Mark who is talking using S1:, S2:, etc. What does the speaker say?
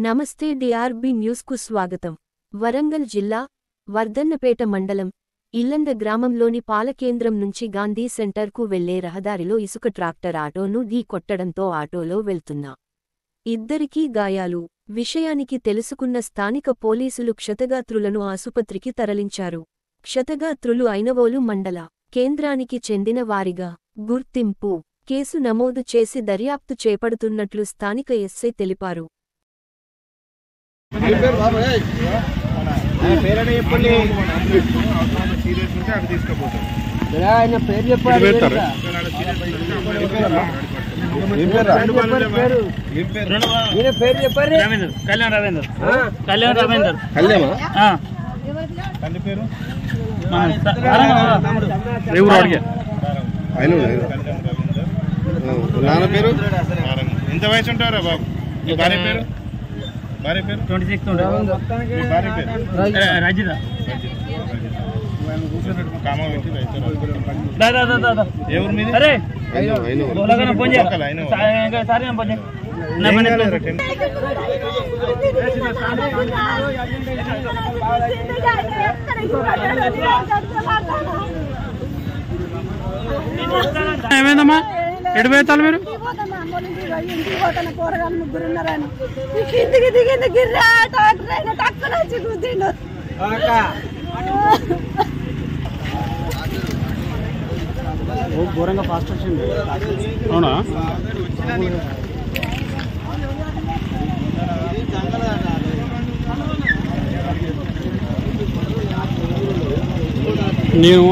S1: నమస్తే డిఆర్బి న్యూస్కు స్వాగతం. వరంగల్ జిల్లా వర్ధన్నపేట మండలం ఇల్లంద గ్రామంలోని పాలకేంద్రం నుంచి గాంధీ సెంటర్కు వెళ్లే రహదారిలో ఇసుక ట్రాక్టర్ ఆటోను ఢీ కొట్టడంతో ఆటోలో వెళ్తున్న ఇద్దరికీ గాయాలు. విషయానికి తెలుసుకున్న స్థానిక పోలీసులు క్షతగాత్రులను ఆసుపత్రికి తరలించారు. క్షతగాత్రులు ఐనవోలు మండల కేంద్రానికి చెందిన వారిగా గుర్తింపు. కేసు నమోదు చేసి దర్యాప్తు చేపడుతున్నట్లు స్థానిక ఎస్ఐ తెలిపారు.
S2: ఎంత వయసు ఉంటారా బాబు? భార్య పేరు? భార్య పేరు
S3: 26
S2: భార్య పేరు
S3: రాజిదా.
S2: ఎవరి మీద?
S3: అరే
S4: ఏమైందమ్మా? ఎటు పోతారు మీరు?
S5: పోరగాళ్ళు ముగ్గురు ఉన్నారని కిందికి దిగింది గిర్రా డాక్టర్ అయినా తక్కువ వచ్చి కూర్చుండు.
S4: ఘోరంగా ఫాస్ట్ వచ్చింది. అవునా? నేను